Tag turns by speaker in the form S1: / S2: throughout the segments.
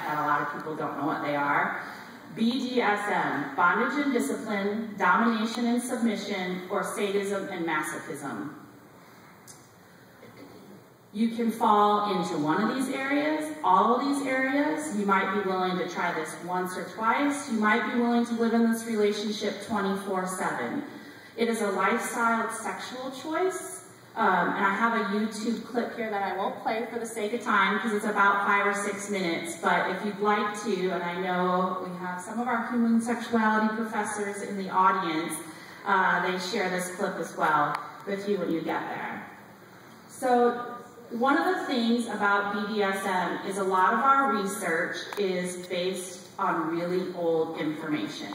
S1: that a lot of people don't know what they are. BDSM, bondage and discipline, domination and submission, or sadism and masochism. You can fall into one of these areas, all of these areas. You might be willing to try this once or twice. You might be willing to live in this relationship 24/7. It is a lifestyle sexual choice. And I have a YouTube clip here that I won't play for the sake of time because it's about 5 or 6 minutes. But if you'd like to, and I know we have some of our human sexuality professors in the audience, they share this clip as well with you when you get there. So one of the things about BDSM is a lot of our research is based on really old information.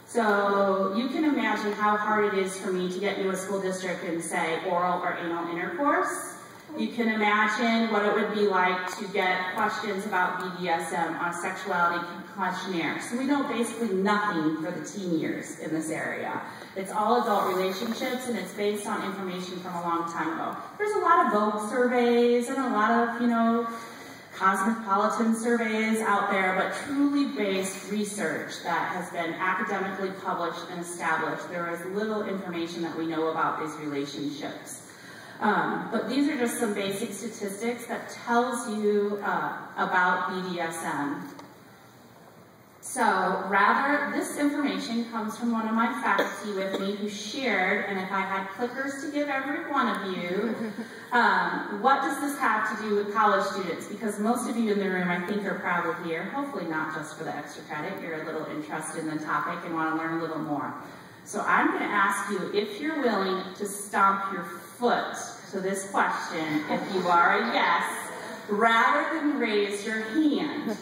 S1: So you can imagine how hard it is for me to get into a school district and say oral or anal intercourse. You can imagine what it would be like to get questions about BDSM on a sexuality questionnaire. So we know basically nothing for the teen years in this area. It's all adult relationships, and it's based on information from a long time ago. There's a lot of Vogue surveys and a lot of, cosmopolitan surveys out there, but truly based research that has been academically published and established. There is little information that we know about these relationships. But these are just some basic statistics that tells you about BDSM. So this information comes from one of my faculty with me who shared, and if I had clickers to give every one of you, what does this have to do with college students? Because most of you in the room, I think, are probably here, hopefully not just for the extra credit, you're a little interested in the topic and want to learn a little more. So I'm going to ask you if you're willing to stomp your foot to this question, if you are a yes, rather than raise your hand.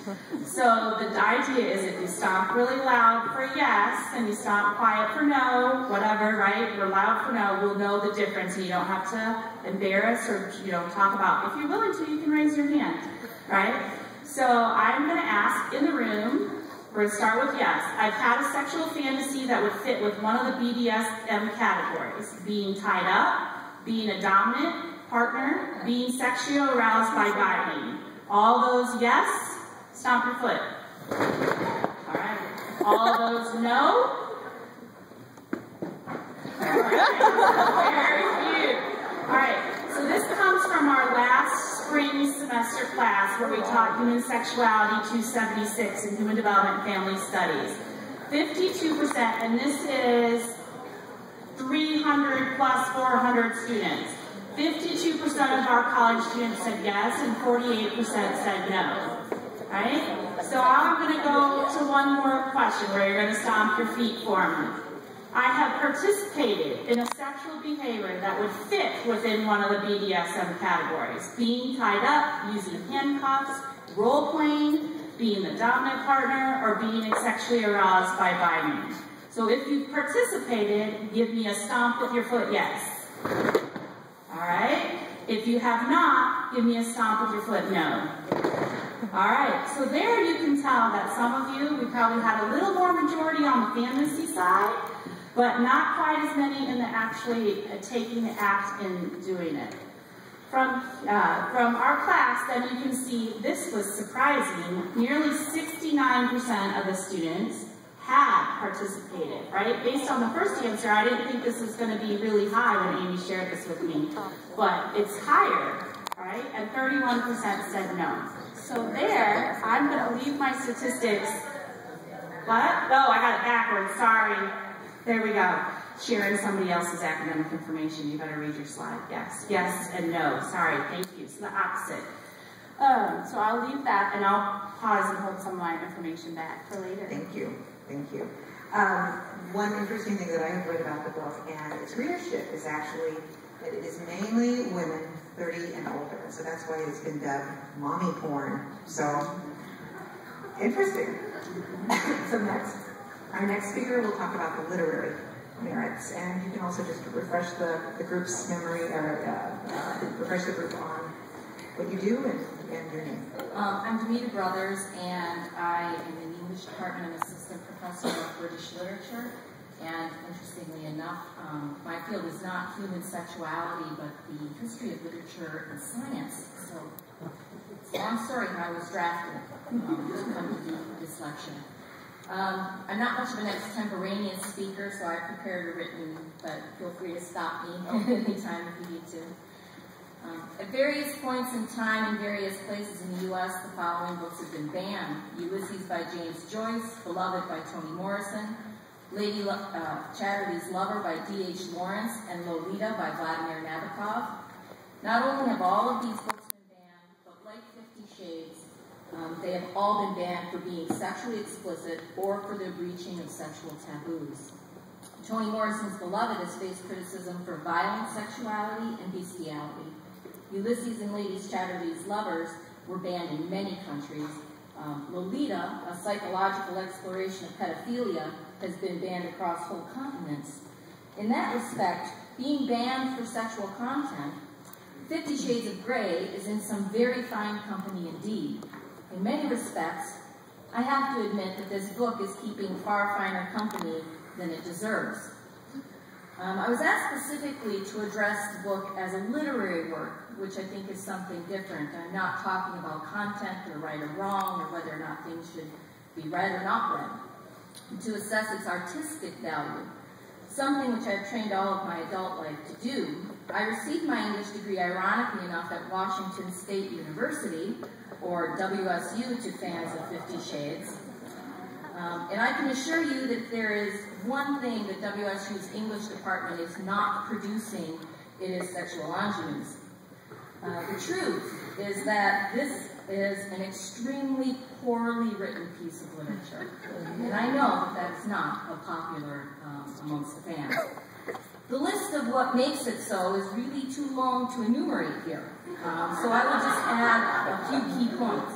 S1: So the idea is if you stomp really loud for yes, and you stomp quiet for no, whatever, right? Or loud for no, we'll know the difference, and you don't have to embarrass or talk about. If you're willing to, you can raise your hand, right? So I'm going to ask in the room, we're going to start with yes. I've had a sexual fantasy that would fit with one of the BDSM categories, being tied up, being a dominant partner, being sexually aroused by biting. All those yes, stomp your foot. All right. All those no. All right. Very few. All right. So this comes from our last spring semester class where we taught Human Sexuality 276 in Human Development and Family Studies. 52%, and this is 300 plus 400 students. 52% of our college students said yes, and 48% said no. Right? So I'm going to go to one more question where you're going to stomp your feet for me. I have participated in a sexual behavior that would fit within one of the BDSM categories. Being tied up, using handcuffs, role-playing, being the dominant partner, or being sexually aroused by biting. So if you've participated, give me a stomp with your foot yes. All right. If you have not, give me a stomp with your foot no. All right. So there you can tell that some of you, we probably had a little more majority on the fantasy side, but not quite as many in the actually taking the act and doing it. From our class, then you can see this was surprising. Nearly 69% of the students had participated, right? Based on the first answer, I didn't think this was going to be really high when Amy shared this with me, but it's higher, right? And 31% said no. So there, I'm going to leave my statistics. What? Oh, I got it backwards, sorry. There we go. Sharing somebody else's academic information. You better read your slide. Yes, yes, and no. Sorry, thank you. It's the opposite. So I'll leave that, and I'll pause and hold some of my information back for later.
S2: Thank you. Thank you. One interesting thing that I have read about the book and its readership is actually that it is mainly women 30 and older. So that's why it's been dubbed mommy porn. So, interesting. So our next speaker will talk about the literary merits. And you can also just refresh the group's memory, or refresh the group on what you do and your name.
S3: I'm Demeter Brothers, and I am in the English department. I'm assistant professor of British literature. And interestingly enough, my field is not human sexuality, but the history of literature and science. So it's a long story how I was drafted. lecture. I'm not much of an extemporaneous speaker, so I prepared a written, but feel free to stop me anytime if you need to. At various points in time in various places in the U.S., the following books have been banned: Ulysses by James Joyce, Beloved by Toni Morrison, Lady Chatterley's Lover by D.H. Lawrence, and Lolita by Vladimir Nabokov. Not only have all of these books been banned, but like 50 Shades, they have all been banned for being sexually explicit or for their breaching of sexual taboos. Toni Morrison's Beloved has faced criticism for violent sexuality and bestiality. Ulysses and Lady Chatterley's Lovers were banned in many countries. Lolita, a psychological exploration of pedophilia, has been banned across whole continents. In that respect, being banned for sexual content, 50 Shades of Grey is in some very fine company indeed. In many respects, I have to admit that this book is keeping far finer company than it deserves. I was asked specifically to address the book as a literary work, which I think is something different. I'm not talking about content or right or wrong, or whether or not things should be read or not read. To assess its artistic value, something which I've trained all of my adult life to do, I received my English degree, ironically enough, at Washington State University, or WSU to fans of 50 Shades. And I can assure you that if there is one thing that WSU's English department is not producing, it is sexual ingenues. The truth is that this is an extremely poorly written piece of literature. And I know that that's not popular amongst the fans. The list of what makes it so is really too long to enumerate here. So I will just add a few key points.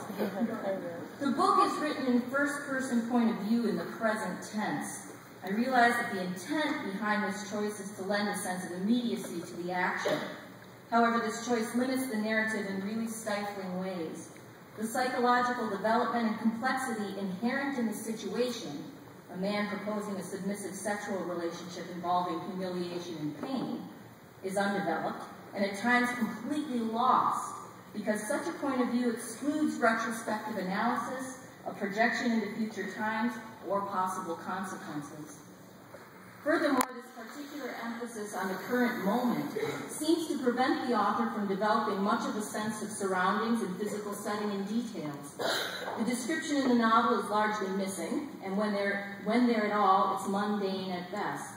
S3: The book is written in first-person point of view in the present tense. I realize that the intent behind this choice is to lend a sense of immediacy to the action. However, this choice limits the narrative in really stifling ways. The psychological development and complexity inherent in the situation, a man proposing a submissive sexual relationship involving humiliation and pain, is undeveloped and at times completely lost, because such a point of view excludes retrospective analysis, a projection into future times, or possible consequences. Furthermore, this particular emphasis on the current moment seems to prevent the author from developing much of a sense of surroundings and physical setting and details. The description in the novel is largely missing, and when there at all, it's mundane at best.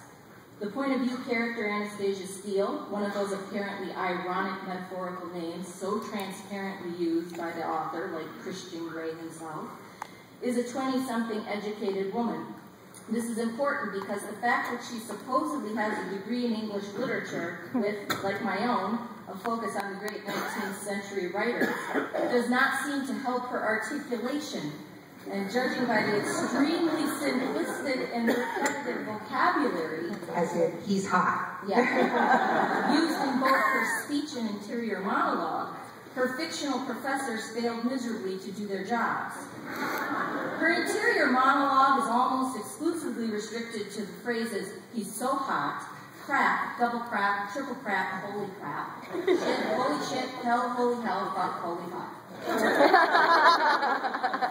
S3: The point of view character Anastasia Steele, one of those apparently ironic metaphorical names so transparently used by the author, like Christian Grey himself, is a 20-something educated woman. This is important because the fact that she supposedly has a degree in English literature with, like my own, a focus on the great 19th century writers, does not seem to help her articulation. And judging by the extremely simplistic and repetitive vocabulary,
S2: as in, he's hot.
S3: Yeah, used in both her speech and interior monologue, her fictional professors failed miserably to do their jobs. Her interior monologue is almost exclusively restricted to the phrases, he's so hot, crap, double crap, triple crap, holy crap, shit, holy shit, hell, holy hell, fuck, holy fuck.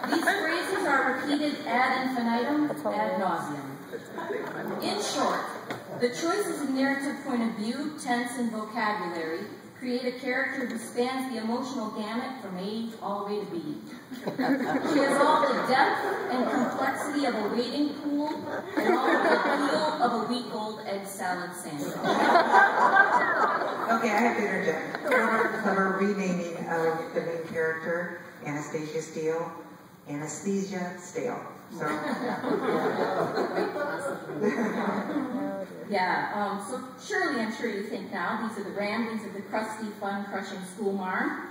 S3: These phrases are repeated ad infinitum, ad nauseum. In short, the choices of narrative point of view, tense, and vocabulary create a character who spans the emotional gamut from A all the way to B. She has all the depth and complexity of a wading pool and all the appeal of a week-old egg salad sandwich.
S2: Okay, I have to interject. Clever renaming of the main character, Anastasia Steele, Anesthesia Stale. So,
S3: yeah, so surely I'm sure you think now, these are the ramblings of the crusty, fun-crushing schoolmarm.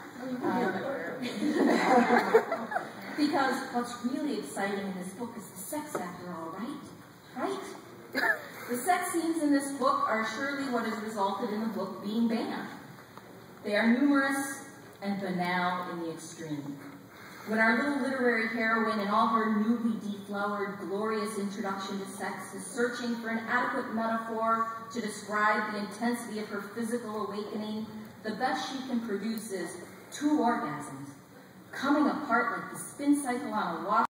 S3: Because what's really exciting in this book is the sex after all, right? Right? The sex scenes in this book are surely what has resulted in the book being banned. They are numerous and banal in the extreme. When our little literary heroine in all her newly deflowered, glorious introduction to sex is searching for an adequate metaphor to describe the intensity of her physical awakening, the best she can produce is 2 orgasms, coming apart like the spin cycle on a watch.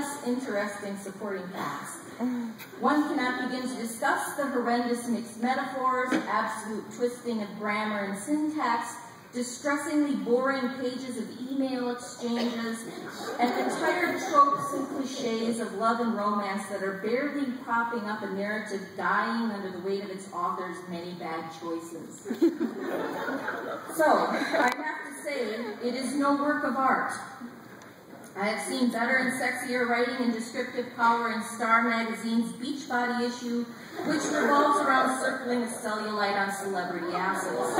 S3: less interesting supporting facts. One cannot begin to discuss the horrendous mixed metaphors, absolute twisting of grammar and syntax, distressingly boring pages of email exchanges, and entire tropes and cliches of love and romance that are barely propping up a narrative dying under the weight of its author's many bad choices. So, I have to say, it is no work of art. I have seen better and sexier writing and descriptive power in Star Magazine's Beachbody issue, which revolves around circling a cellulite on celebrity asses.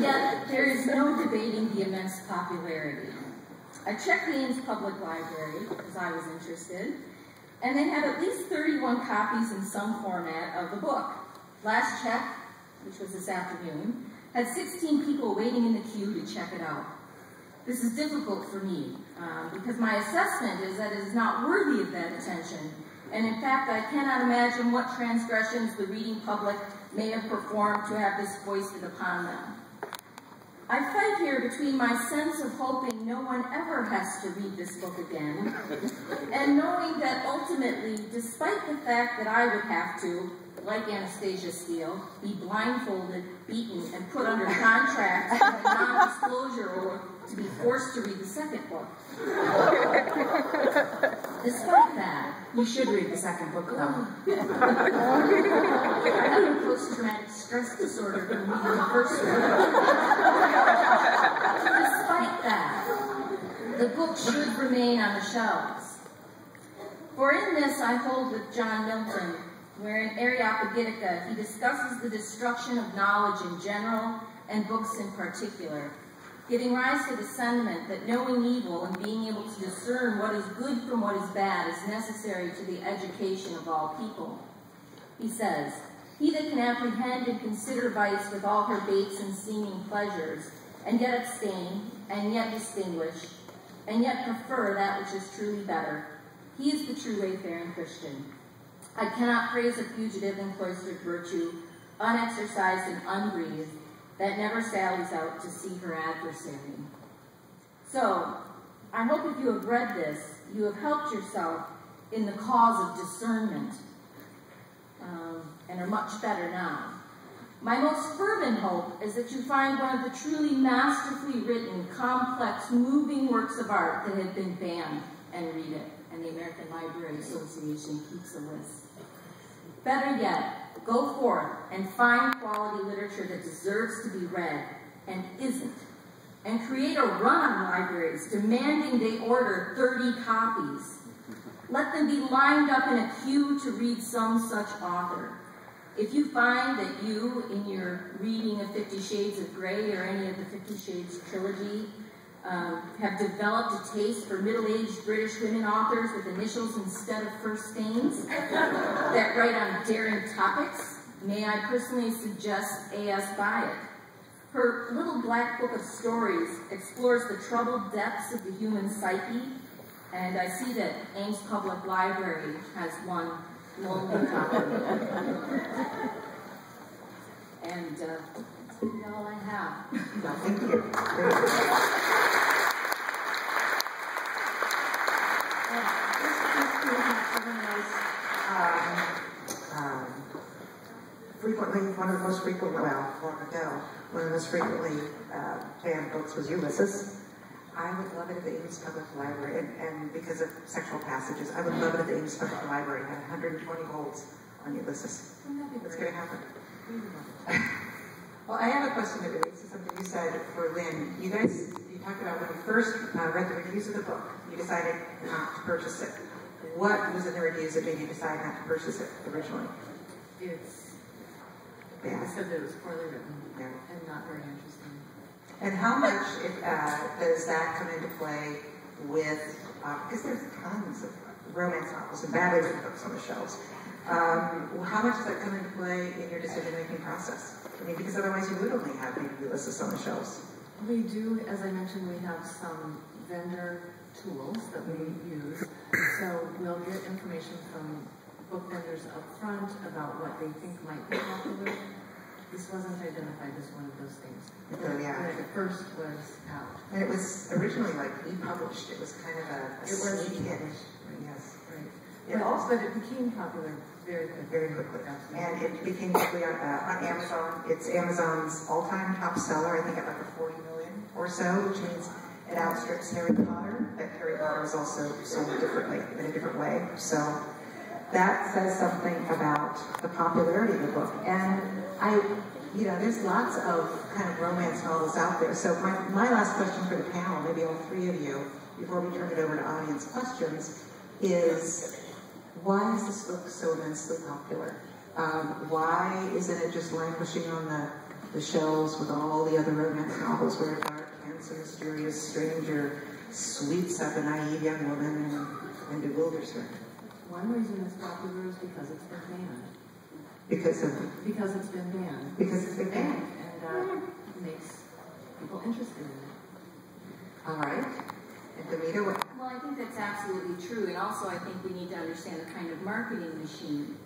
S3: Yet, there is no debating the immense popularity. I checked the Ames Public Library, because I was interested, and they had at least 31 copies in some format of the book. Last check, which was this afternoon, had 16 people waiting in the queue to check it out. This is difficult for me, because my assessment is that it is not worthy of that attention, and in fact, I cannot imagine what transgressions the reading public may have performed to have this foisted upon them. I fight here between my sense of hoping no one ever has to read this book again, and knowing that ultimately, despite the fact that I would have to, like Anastasia Steele, be blindfolded, beaten, and put under contract and a non-disclosure oath to be forced to read the second book. Despite that,
S1: You should read the second book, though.
S3: I have a post-traumatic stress disorder from reading the first one. Despite that, the book should remain on the shelves. For in this I hold with John Milton, where in Areopagitica he discusses the destruction of knowledge in general and books in particular, giving rise to the sentiment that knowing evil and being able to discern what is good from what is bad is necessary to the education of all people. He says, "He that can apprehend and consider vice with all her baits and seeming pleasures, and yet abstain, and yet distinguish, and yet prefer that which is truly better, he is the true wayfaring Christian. I cannot praise a fugitive in cloistered virtue, unexercised and unbreathed, that never sallies out to see her adversary." So, I hope if you have read this, you have helped yourself in the cause of discernment, and are much better now. My most fervent hope is that you find one of the truly masterfully written, complex, moving works of art that have been banned, and read it, and the American Library Association keeps a list. Better yet, go forth and find quality literature that deserves to be read and isn't, and create a run on libraries demanding they order 30 copies. Let them be lined up in a queue to read some such author. If you find that you, in your reading of 50 Shades of Grey or any of the 50 Shades trilogy, have developed a taste for middle-aged British women authors with initials instead of first names that write on daring topics, may I personally suggest A.S. Byatt. Her Little Black Book of Stories explores the troubled depths of the human psyche, and I see that Ames Public Library has one lonely copy. And that's really all I have.
S2: Thank you. Frequently, one of the most frequently banned books was Ulysses. I would love it at the Ames Public Library, and because of sexual passages, I would love it at the Ames Public Library. It had 120 holds on Ulysses. What's going to happen? Well, I have a question that relates to something you said for Lynn. You talked about when you first read the reviews of the book, you decided not to purchase it. What was in the reviews that made you decide not to purchase it originally?
S4: I said that it was poorly written and not very interesting.
S2: And how much does that come into play with, because there's tons of romance novels and badly written books on the shelves. How much does that come into play in your decision-making process? I mean, because otherwise you would only have maybe Ulysses on the shelves.
S4: We do, as I mentioned, we have some vendor tools that we use. So we'll get information from book vendors up front about what they think might be popular. This wasn't identified as one of those things.
S2: Yeah.
S4: When it first was out.
S2: And it was originally like e-published. It was kind of a
S4: It was
S2: sneak hit.
S4: e-published.
S2: Yes.
S4: Right.
S2: Yeah.
S4: But it became popular very quickly.
S2: Very quickly.
S4: Absolutely.
S2: And it became quickly on Amazon. It's Amazon's all-time top seller, I think at like a 40 million or so, which means it outstrips Harry Potter. But Harry Potter is also sold differently, in a different way. So that says something about the popularity of the book. And there's lots of kind of romance novels out there. So my last question for the panel, maybe all three of you, before we turn it over to audience questions, is why is this book so immensely popular? Why isn't it just languishing on the shelves with all the other romance novels where a dark, handsome, mysterious stranger sweeps up a naive young woman and bewilders her?
S4: One reason it's popular is because it's been banned.
S2: Because
S4: it's been banned.
S2: Because it's been banned.
S4: And that makes people interested in it.
S2: All right. And Damita, what?
S3: Well, I think that's absolutely true, and also I think we need to understand the kind of marketing machine.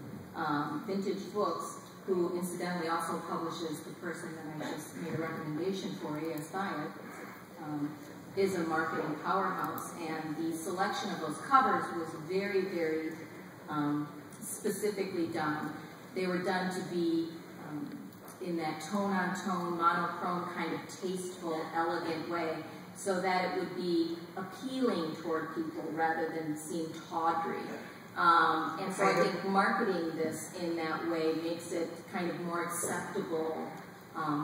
S3: Vintage Books, who incidentally also publishes the person that I just made a recommendation for, A.S. Byatt, is a marketing powerhouse, and the selection of those covers was very, very specifically done. They were done to be in that tone-on-tone, monochrome kind of tasteful, elegant way, so that it would be appealing toward people rather than seem tawdry. And so I think marketing this in that way makes it kind of more acceptable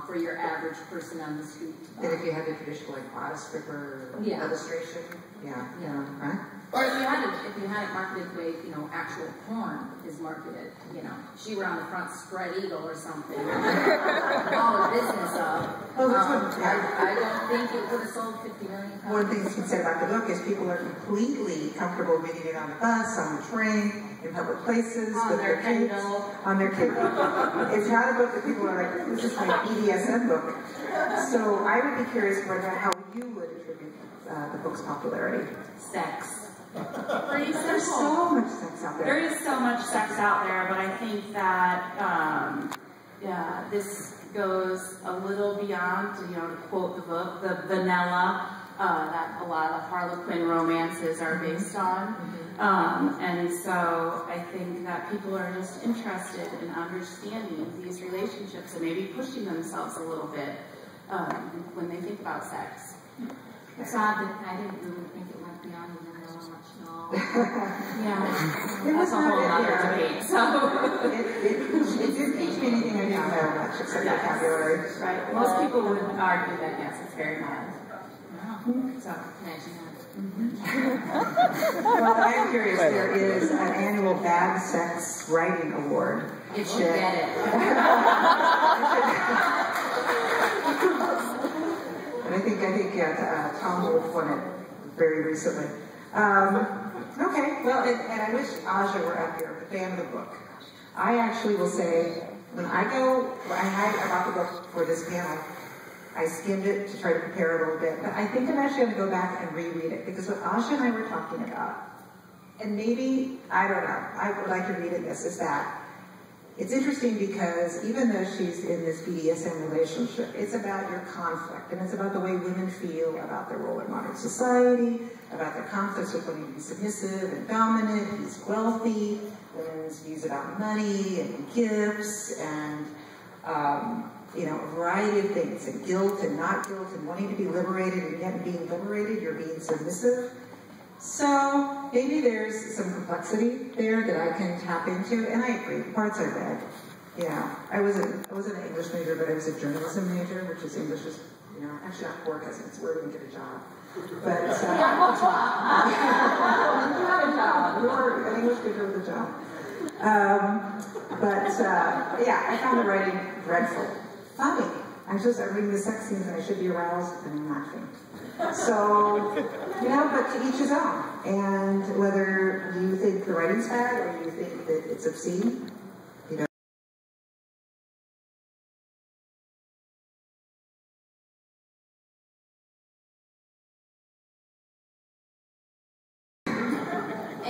S3: for your average person on the street.
S2: And if you had the traditional like bodice stripper illustration, right?
S3: Or if you had it marketed the way, actual porn is marketed, she were on the front spread eagle or something. All the business of.
S2: Well, that's what,
S3: I don't think it would have sold 50 million copies.
S2: One thing you can say about the book is people are completely comfortable reading it on the bus, on the train, in public places,
S3: on
S2: with
S3: their
S2: kids,
S3: Kindle.
S2: on their Kindle. It's not a book that people are like, this is my BDSM book. So I would be curious about how you would attribute the book's popularity.
S1: Sex. Pretty simple.
S2: There's so much sex out there.
S1: There is so much sex out there, but I think that this goes a little beyond, to quote the book, the vanilla that a lot of Harlequin romances are based on. And so I think that people are just interested in understanding these relationships and maybe pushing themselves a little bit when they think about sex.
S3: It's odd that I didn't really think it went beyond the vanilla much at all.
S1: That's a whole other debate. So
S2: it didn't teach me anything I didn't know much except vocabulary.
S1: Right. Most people would argue that yes, it's very mild. So
S3: Imagine that.
S2: Well, I'm curious. There is an annual Bad Sex Writing Award.
S3: It should get it.
S2: And I think Tom Wolfe won it very recently. Okay, well, and I wish Aja were up here, the fan of the book. I actually will say, I bought the book for this panel. I skimmed it to try to prepare a little bit, but I think I'm actually going to go back and reread it, because what Aja and I were talking about, and maybe, I don't know, I would like to read in this, is that it's interesting because even though she's in this BDSM relationship, it's about your conflict, and it's about the way women feel about their role in modern society, about their conflicts with wanting to be submissive and dominant, who's wealthy, women's views about money and gifts, and a variety of things, and guilt and not guilt, and wanting to be liberated, and yet being liberated, you're being submissive. So maybe there's some complexity there that I can tap into, and I agree, the parts I read. I wasn't an English major, but I was a journalism major, which is English is, actually not orgasm, it's where we can get a job. But, not a job, you're an English major with a job. I found the writing dreadful. Funny. I'm reading the sex scenes and I should be aroused, and I'm not. So, but to each his own. And whether you think the writing's bad or you think that it's obscene,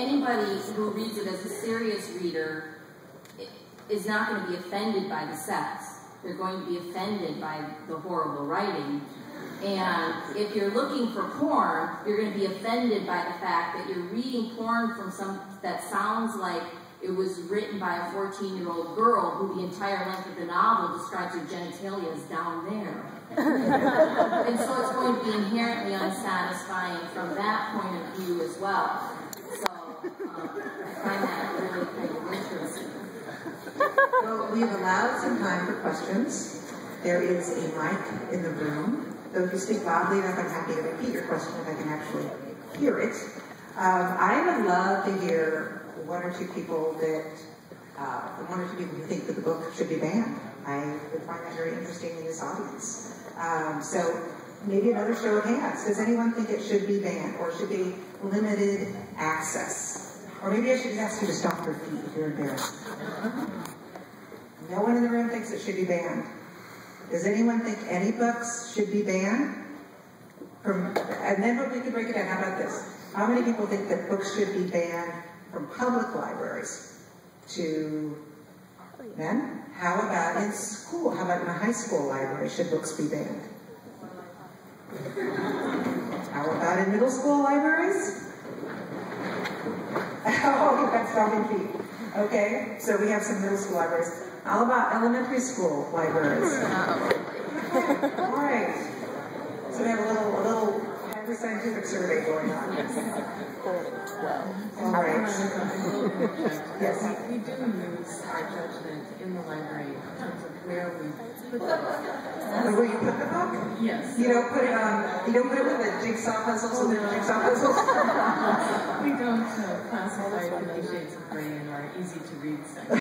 S3: anybody who reads it as a serious reader is not going to be offended by the sex. They're going to be offended by the horrible writing. And if you're looking for porn, you're going to be offended by the fact that you're reading porn from that sounds like it was written by a 14-year-old girl who the entire length of the novel describes her genitalia as down there. And so it's going to be inherently unsatisfying from that point of view as well. So I find that really kind of interesting.
S2: Well, we've allowed some time for questions. There is a mic in the room. So if you speak loudly enough, I'm happy to repeat your question if I can actually hear it. I would love to hear one or two people who think that the book should be banned. I would find that very interesting in this audience. So maybe another show of hands. Does anyone think it should be banned or should be limited access? Or maybe I should ask you to stomp your feet if you're embarrassed. No one in the room thinks it should be banned. Does anyone think any books should be banned? And then we could break it down. How about this? How many people think that books should be banned from public libraries to men? How about in school? How about in a high school library? Should books be banned? How about in middle school libraries? Oh, you've got stomping feet. Okay, so we have some middle school libraries. How about elementary school libraries? All right. So we have a little hyper-scientific survey going on. All right. Yes.
S4: We do use our judgment in the library in terms of where we put the book.
S2: Where you put the book?
S4: Yes.
S2: You don't put it on. You don't put it with the jigsaw puzzles. So there's jigsaw puzzles.
S4: We don't classify 50 Shades of Grey in our easy to read section.